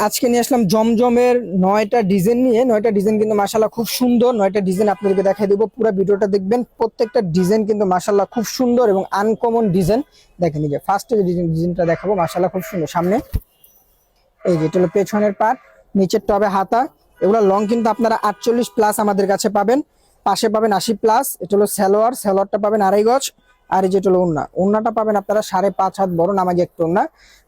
আজকে নিয়ে আসলাম জমজমের 9টা ডিজাইন নিয়ে। 9টা ডিজাইন কিন্তু মাশাআল্লাহ খুব সুন্দর। 9টা ডিজাইন আপনাদেরকে দেখাই দেবো, পুরো ভিডিওটা দেখবেন। প্রত্যেকটা ডিজাইন কিন্তু মাশাআল্লাহ খুব সুন্দর এবং আনকমন ডিজাইন। দেখেন এই যে ফার্স্টে যে ডিজাইনটা দেখাবো মাশাআল্লাহ খুব সুন্দর। সামনে এই যে এটা হলো পেছনের পার্ট, নিচের টবে হাতা। এগুলো লং কিন্তু আপনারা 48 প্লাস আমাদের কাছে পাবেন, পাশে পাবেন 80 প্লাস। এটা হলো সালোয়ার, সালোয়ারটা পাবেন 2.5 গজ। আর এই যেটা হলো ওন্না, ওন্নাটা পাবেন আপনারা 5.5 হাত বড় নামাজি একটা ওন্না।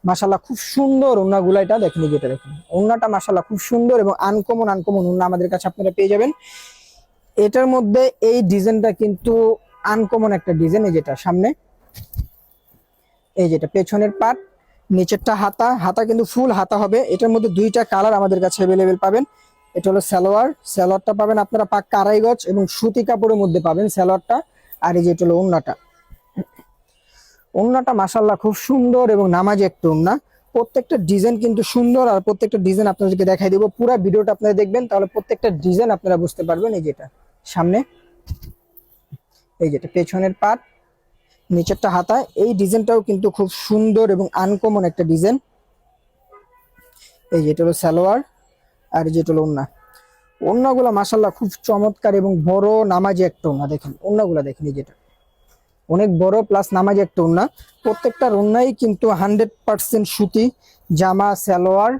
মাশাআল্লাহ খুব সুন্দর ওন্নাগুলো, এটা দেখেন যেটা দেখেন ওন্নাটা মাশাআল্লাহ খুব সুন্দর এবং আনকমন ওন্না আমাদের কাছে আপনারা পেয়ে যাবেন। এটার মধ্যে এই ডিজাইনটা কিন্তু আনকমন একটা ডিজাইন। এই যেটা সামনে, এই যেটা পেছনের পার্ট, নিচেরটা হাতা। হাতা কিন্তু ফুল হাতা হবে। এটার মধ্যে 2টা কালার আমাদের কাছে অ্যাভেলেবেল পাবেন। এটা হলো সালোয়ার, সালোয়ারটা পাবেন আপনারা পাক্কা 2.5 গজ এবং সুতি কাপড়ের মধ্যে পাবেন সালোয়ারটা। আর এই যে এটা হলো ওন্নাটা, ওন্নাটা মাশাআল্লাহ খুব সুন্দর এবং নামাজি একটা ওন্না। প্রত্যেকটা ডিজাইন কিন্তু সুন্দর, আর প্রত্যেকটা ডিজাইন আপনাদেরকে দেখাই দেবো। পুরো ভিডিওটা আপনারা দেখবেন, তাহলে প্রত্যেকটা ডিজাইন আপনারা বুঝতে পারবেন। এই যেটা সামনে, এই যেটা পেছনের পার্ট, নিচেরটা হাতা। এই ডিজাইনটাও কিন্তু খুব সুন্দর এবং আনকমন একটা ডিজাইন। এই যেটা হলো সালোয়ার, আর যেটা হলো ওন্না। ওন্নাগুলো মাশাআল্লাহ খুব চমৎকার এবং বড় নামাজি একটা ওন্না। দেখেন ওন্নাগুলো দেখেন, এই যেটা অনেক বড় প্লাস নামাজি একটা ওন্না। প্রত্যেকটা ওন্নাই কিন্তু 100% সুতি। জামা সালোয়ার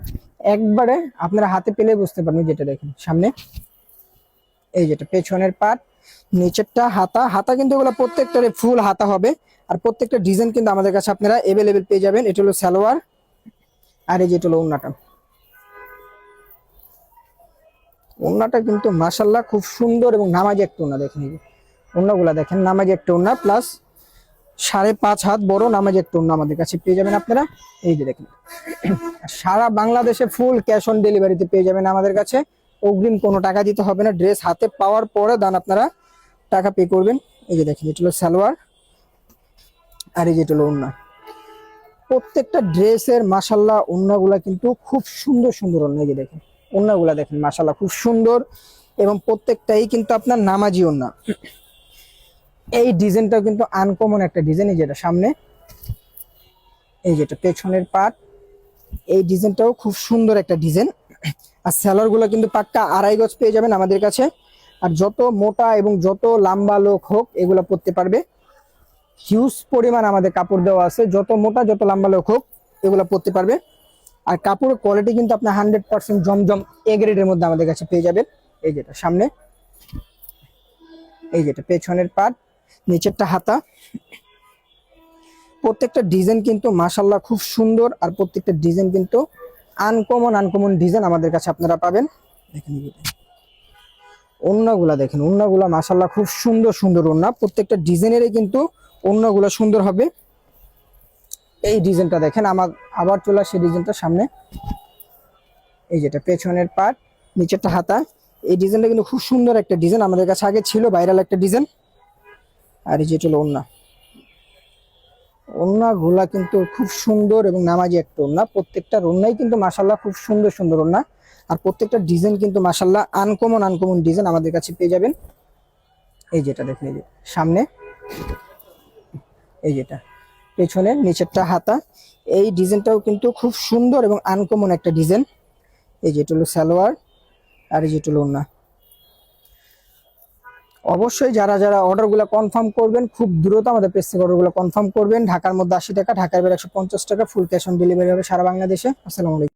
একবারে আপনারা হাতে পেলে বুঝতে পারবেন। যেটা দেখেন সামনে, এই যেটা পেছনের পার্ট, নিচেরটা হাতা। হাতা কিন্তু এগুলো প্রত্যেকটারে ফুল হাতা হবে। আর প্রত্যেকটা ডিজাইন কিন্তু আমাদের কাছে আপনারা অ্যাভেলেবেল পেয়ে যাবেন। এটা হলো সালোয়ার, আর এই যেটা হলো ওন্নাটা। ওন্নাটা কিন্তু মাশাআল্লাহ খুব সুন্দর এবং নামাজি একটা ওন্না। দেখেন এই ওন্নাগুলা দেখেন, নামাজি একটা ওন্না প্লাস 5.5 হাত বড় নামাজি একটা ওন্না আমাদের কাছে পেয়ে যাবেন আপনারা। এই যে দেখেন সারা বাংলাদেশে ফুল ক্যাশ অন ডেলিভারিতে পেয়ে যাবেন আমাদের কাছে। অগ্রিম কোনো টাকা দিতে হবে না। ড্রেস হাতে পাওয়ার পরে দান আপনারা টাকা পে করবেন। এই যে দেখেন এটা হলো সালোয়ার, আর এই যে এটা হলো ওন্না। প্রত্যেকটা ড্রেসের মাশাআল্লাহ ওন্নাগুলা কিন্তু খুব সুন্দর সুন্দর ওন্না। এই যে দেখেন ওন্নাগুলা দেখেন মাশাআল্লাহ খুব সুন্দর এবং প্রত্যেকটাই কিন্তু আপনার নামাজি ওন্না। এই ডিজাইনটাও কিন্তু আনকমন একটা ডিজাইন। এই যেটা সামনে, এই যেটা পেছনের পার্ট, এই ডিজাইনটাও খুব সুন্দর একটা ডিজাইন। আর সালোয়ার গুলো কিন্তু পাক্কা 2.5 গজ পেয়ে যাবেন আমাদের কাছে। আর যত মোটা এবং যত লম্বা লোক হোক এগুলো পরতে পারবে। হিউজ পরিমাণ আমাদের কাপড় দেওয়া আছে, যত মোটা যত লম্বা লোক হোক এগুলো পরতে পারবে। আর কাপড়ের কোয়ালিটি কিন্তু আপনার 100% জমজম এ গ্রেডের মধ্যে আমাদের কাছে পেয়ে যাবেন। এই যেটা সামনে, এই যেটা পেছনের পার্ট, নিচেরটা হাতা। প্রত্যেকটা ডিজাইন কিন্তু মাশাআল্লাহ খুব সুন্দর, আর প্রত্যেকটা ডিজাইন কিন্তু আনকমন ডিজাইন আমাদের কাছে আপনারা পাবেন। দেখেন ওন্নাগুলা দেখেন, ওন্নাগুলা মাশাআল্লাহ খুব সুন্দর সুন্দর ওন্না। প্রত্যেকটা ডিজাইনেরই কিন্তু ওন্নাগুলা সুন্দর হবে। এই ডিজাইনটা দেখেন, আমার আবার চলে আসে ডিজাইনটা সামনে, এই যেটা পেছনের পার্ট, নিচেরটা হাতা। এই ডিজাইনটা কিন্তু খুব সুন্দর একটা ডিজাইন, আমাদের কাছে আগে ছিল ভাইরাল একটা ডিজাইন। আর এই যেটা হলো ওন্না, ওন্নাগুলা কিন্তু খুব সুন্দর এবং নামাজি একটা ওন্না। প্রত্যেকটা ওন্নাই কিন্তু মাশাআল্লাহ খুব সুন্দর সুন্দর ওন্না। আর প্রত্যেকটা ডিজাইন কিন্তু মাশাআল্লাহ আনকমন ডিজাইন আমাদের কাছে পেয়ে যাবেন। এই যেটা দেখেন, এই যে সামনে, এই যেটা পেছনে, নিচেরটা হাতা। এই ডিজাইনটাও কিন্তু খুব সুন্দর এবং আনকমন একটা ডিজাইন। এই যেটা হলো সালোয়ার, আর এই যেটা হলো ওন্না। অবশ্যই যারা যারা অর্ডারগুলো কনফার্ম করবেন খুব দ্রুত আমাদের পেজ থেকে অর্ডারগুলো কনফার্ম করবেন। ঢাকার মধ্যে 80 টাকা, ঢাকার বাইরে 150 টাকা। ফুল ক্যাশ অন ডেলিভারি হবে সারা বাংলাদেশে। আসসালামু আলাইকুম।